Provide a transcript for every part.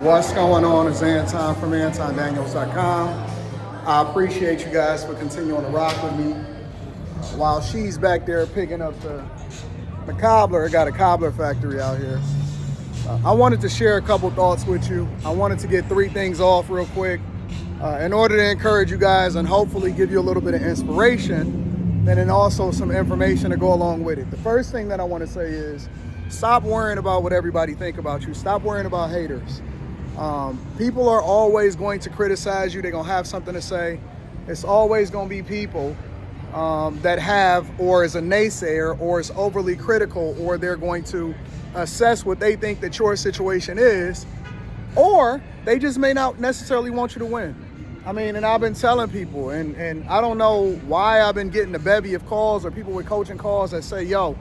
What's going on? It's Anton from antondaniels.com. I appreciate you guys for continuing to rock with me. While she's back there picking up the cobbler, I got a cobbler factory out here. I wanted to share a couple thoughts with you. I wanted to get 3 things off real quick in order to encourage you guys and hopefully give you a little bit of inspiration and then also some information to go along with it. The first thing that I want to say is stop worrying about what everybody think about you. Stop worrying about haters. People are always going to criticize you. They're going to have something to say. It's always going to be people that have or is a naysayer or is overly critical, or they're going to assess what they think that your situation is, or they just may not necessarily want you to win. I mean, and I've been telling people, and I don't know why I've been getting a bevy of calls or people with coaching calls that say, yo,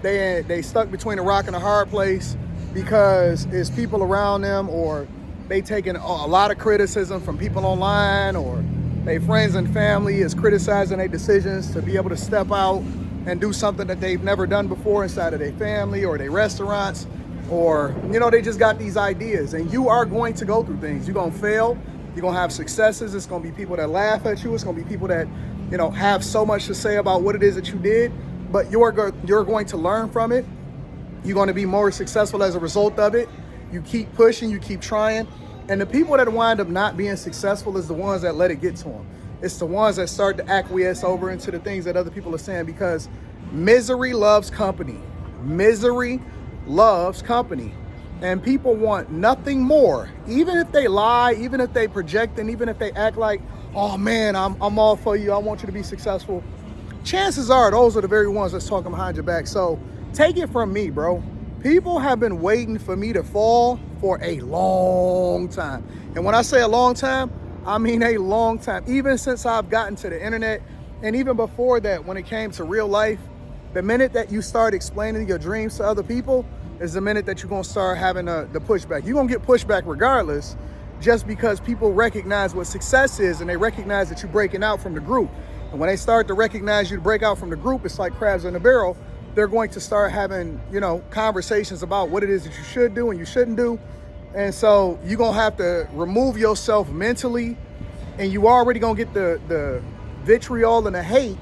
they stuck between a rock and a hard place because it's people around them, or they taking a lot of criticism from people online, or their friends and family is criticizing their decisions to be able to step out and do something that they've never done before inside of their family or their restaurants, or, you know, they just got these ideas. And you are going to go through things. You're going to fail. You're going to have successes. It's going to be people that laugh at you. It's going to be people that, you know, have so much to say about what it is that you did, but you're going to learn from it. You're going to be more successful as a result of it. You keep pushing, you keep trying. And the people that wind up not being successful is the ones that let it get to them. It's the ones that start to acquiesce over into the things that other people are saying, because misery loves company. Misery loves company. And people want nothing more. Even if they lie, even if they project, and even if they act like, oh man, I'm all for you, I want you to be successful. Chances are those are the very ones that's talking behind your back. So take it from me, bro. People have been waiting for me to fall for a long time. And when I say a long time, I mean a long time. Even since I've gotten to the internet, and even before that, when it came to real life, the minute that you start explaining your dreams to other people is the minute that you're going to start having the pushback. You're going to get pushback regardless, just because people recognize what success is, and they recognize that you're breaking out from the group. And when they start to recognize you to break out from the group, it's like crabs in a barrel. They're going to start having, you know, conversations about what it is that you should do and you shouldn't do. And so you're going to have to remove yourself mentally, and you already going to get the vitriol and the hate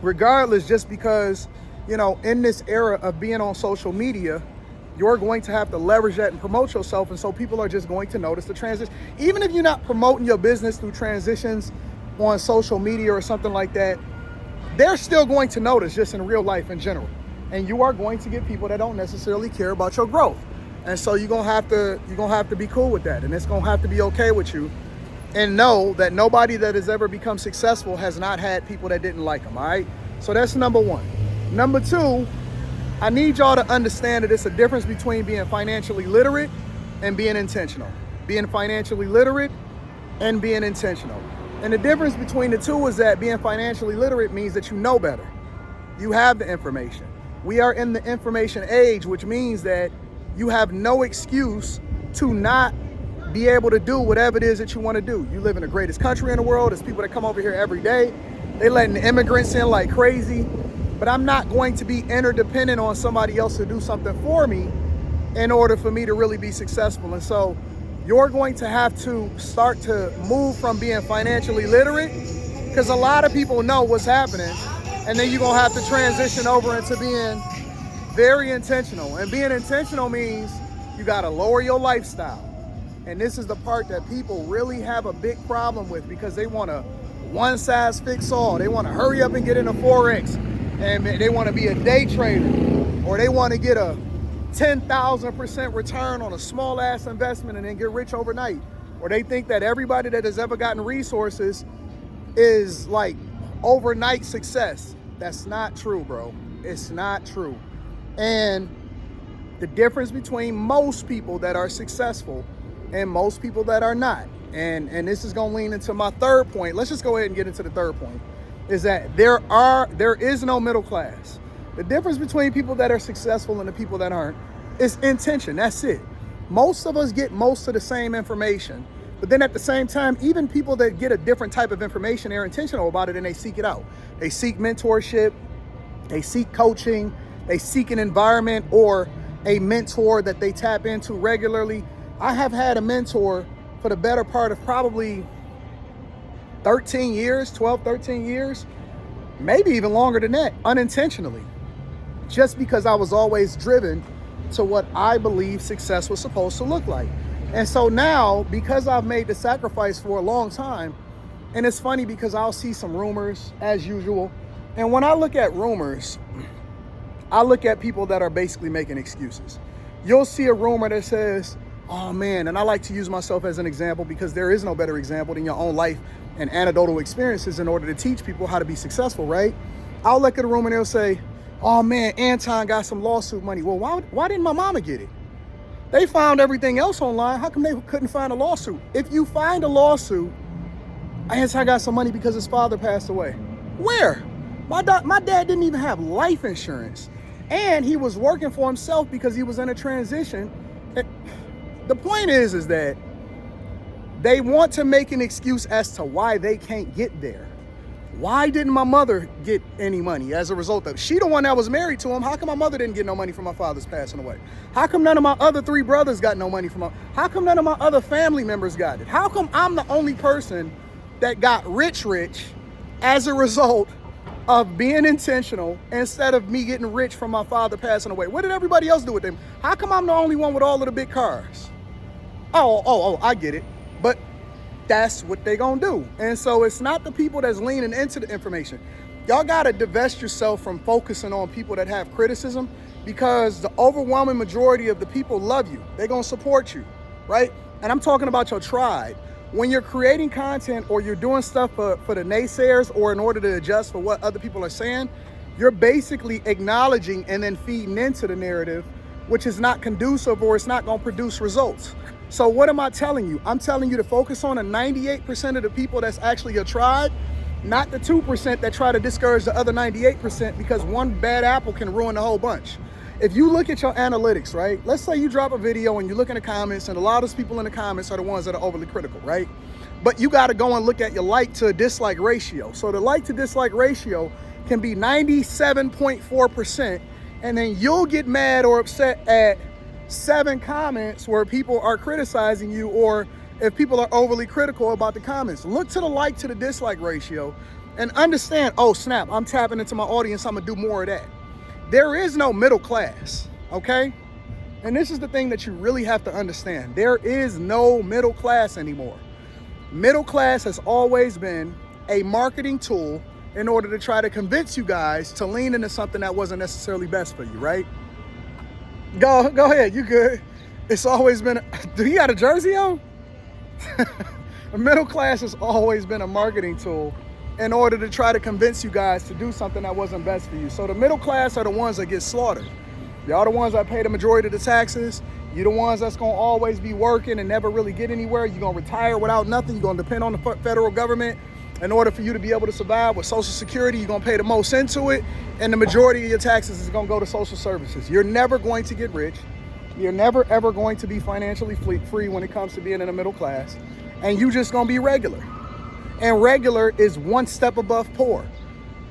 regardless, just because, you know, in this era of being on social media, you're going to have to leverage that and promote yourself. And so people are just going to notice the transition. Even if you're not promoting your business through transitions on social media or something like that, they're still going to notice just in real life in general. And you are going to get people that don't necessarily care about your growth. And so you're gonna have to be cool with that. And it's gonna have to be okay with you. And know that nobody that has ever become successful has not had people that didn't like them, all right? So that's number 1. Number 2, I need y'all to understand that it's a difference between being financially literate and being intentional. Being financially literate and being intentional. And the difference between the two is that being financially literate means that you know better. You have the information. We are in the information age, which means that you have no excuse to not be able to do whatever it is that you want to do. You live in the greatest country in the world. There's people that come over here every day. They letting the immigrants in like crazy. But I'm not going to be interdependent on somebody else to do something for me in order for me to really be successful. And so you're going to have to start to move from being financially literate, because a lot of people know what's happening, and then you're going to have to transition over into being very intentional. And being intentional means you got to lower your lifestyle. And this is the part that people really have a big problem with, because they want a one size fits all. They want to hurry up and get into Forex, and they want to be a day trader, or they want to get a 10,000% return on a small ass investment and then get rich overnight. Or they think that everybody that has ever gotten resources is like overnight success. That's not true, bro. It's not true. And the difference between most people that are successful and most people that are not, and this is going to lean into my third point. Let's just go ahead and get into the third point, is that there is no middle class. The difference between people that are successful and the people that aren't is intention. That's it. Most of us get most of the same information, but then at the same time, even people that get a different type of information, they're intentional about it and they seek it out. They seek mentorship, they seek coaching, they seek an environment or a mentor that they tap into regularly. I have had a mentor for the better part of probably 13 years, 12, 13 years, maybe even longer than that, unintentionally, just because I was always driven to what I believe success was supposed to look like. And so now, because I've made the sacrifice for a long time, and it's funny because I'll see some rumors as usual. And when I look at rumors, I look at people that are basically making excuses. You'll see a rumor that says, oh man, and I like to use myself as an example because there is no better example than your own life and anecdotal experiences in order to teach people how to be successful, right? I'll look at a rumor and they'll say, oh man, Anton got some lawsuit money. Well, why didn't my mama get it? They found everything else online. How come they couldn't find a lawsuit? If you find a lawsuit, Anton got some money because his father passed away. Where? My dad didn't even have life insurance. And he was working for himself because he was in a transition. The point is that they want to make an excuse as to why they can't get there. Why didn't my mother get any money as a result of, she the one that was married to him. How come my mother didn't get no money from my father's passing away? How come none of my other 3 brothers got no money from how come none of my other family members got it? How come I'm the only person that got rich as a result of being intentional instead of me getting rich from my father passing away? What did everybody else do with them? How come I'm the only one with all of the big cars? Oh, I get it. But that's what they gonna do. And so it's not the people that's leaning into the information. Y'all gotta divest yourself from focusing on people that have criticism, because the overwhelming majority of the people love you. They're gonna support you, right? And I'm talking about your tribe. When you're creating content or you're doing stuff for the naysayers or in order to adjust for what other people are saying, you're basically acknowledging and then feeding into the narrative, which is not conducive or it's not gonna produce results. So what am I telling you? I'm telling you to focus on the 98% of the people that's actually your tribe, not the 2% that try to discourage the other 98%, because one bad apple can ruin the whole bunch. If you look at your analytics, right? Let's say you drop a video and you look in the comments, and a lot of those people in the comments are the ones that are overly critical, right? But you gotta go and look at your like to dislike ratio. So the like to dislike ratio can be 97.4%, and then you'll get mad or upset at 7 comments where people are criticizing you, or if people are overly critical about the comments. Look to the like to the dislike ratio and understand, oh snap, I'm tapping into my audience, I'm gonna do more of that. There is no middle class, okay? And this is the thing that you really have to understand. There is no middle class anymore. Middle class has always been a marketing tool in order to try to convince you guys to lean into something that wasn't necessarily best for you, right? Go ahead, you good. It's always been, do you got a jersey on? The middle class has always been a marketing tool in order to try to convince you guys to do something that wasn't best for you. So the middle class are the ones that get slaughtered. Y'all the ones that pay the majority of the taxes. You the ones that's gonna always be working and never really get anywhere. You're gonna retire without nothing. You're gonna depend on the federal government in order for you to be able to survive. With Social Security, you're gonna pay the most into it, and the majority of your taxes is gonna go to social services. You're never going to get rich. You're never ever going to be financially free when it comes to being in the middle class, and you just gonna be regular. And regular is one step above poor.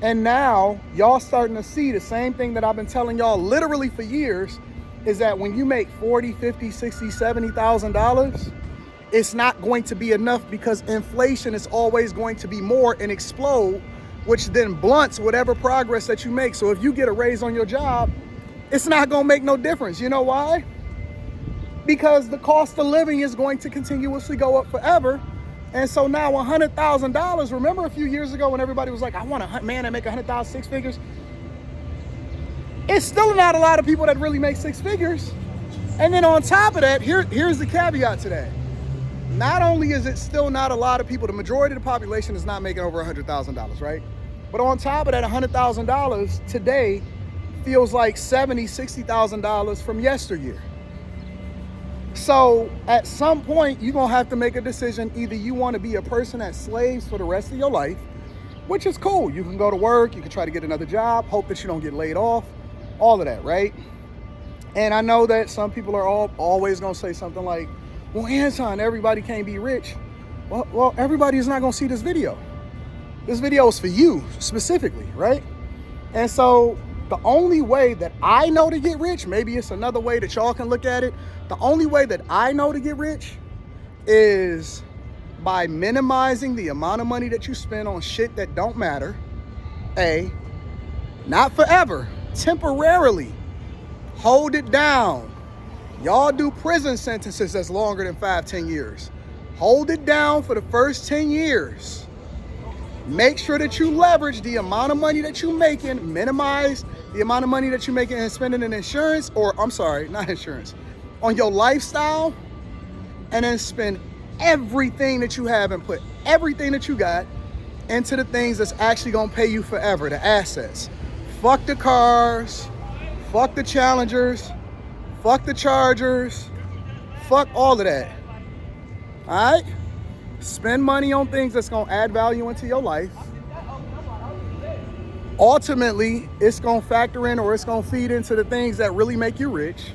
And now y'all starting to see the same thing that I've been telling y'all literally for years, is that when you make $40, $50, $60, $70,000, it's not going to be enough, because inflation is always going to be more and explode, which then blunts whatever progress that you make. So if you get a raise on your job, it's not gonna make no difference. You know why? Because the cost of living is going to continuously go up forever. And so now $100,000, remember a few years ago when everybody was like, I want a man that make 100,000, 6 figures? It's still not a lot of people that really make 6 figures. And then on top of that, here's the caveat to that. Not only is it still not a lot of people, the majority of the population is not making over $100,000, right? But on top of that, $100,000 today feels like $70,000, $60,000 from yesteryear. So at some point, you're gonna have to make a decision. Either you wanna be a person that slaves for the rest of your life, which is cool. You can go to work, you can try to get another job, hope that you don't get laid off, all of that, right? And I know that some people are always gonna say something like, well, Anton, everybody can't be rich. Well, everybody is not gonna see this video. This video is for you specifically, right? And so The only way that I know to get rich, maybe it's another way that y'all can look at it. The only way that I know to get rich is by minimizing the amount of money that you spend on shit that don't matter. Not forever, temporarily. Hold it down. Y'all do prison sentences that's longer than 5-10 years. Hold it down for the first 10 years. Make sure that you leverage the amount of money that you're making, minimize the amount of money that you're making and spending in insurance, or I'm sorry, not insurance, on your lifestyle, and then spend everything that you have and put everything that you got into the things that's actually gonna pay you forever, the assets. Fuck the cars, fuck the Challengers, fuck the Chargers, fuck all of that. All right? Spend money on things that's gonna add value into your life. Ultimately, it's gonna factor in or it's gonna feed into the things that really make you rich.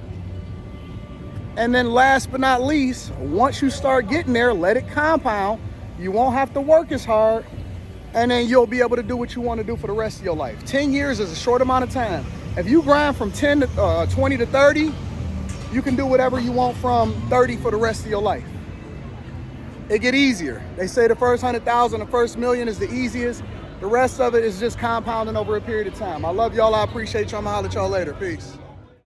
And then last but not least, once you start getting there, let it compound. You won't have to work as hard, and then you'll be able to do what you want to do for the rest of your life. 10 years is a short amount of time. If you grind from 20 to 30, you can do whatever you want from 30 for the rest of your life. It get easier. They say the first 100,000, the first million is the easiest. The rest of it is just compounding over a period of time. I love y'all. I appreciate y'all. I'm gonna holler at y'all later. Peace.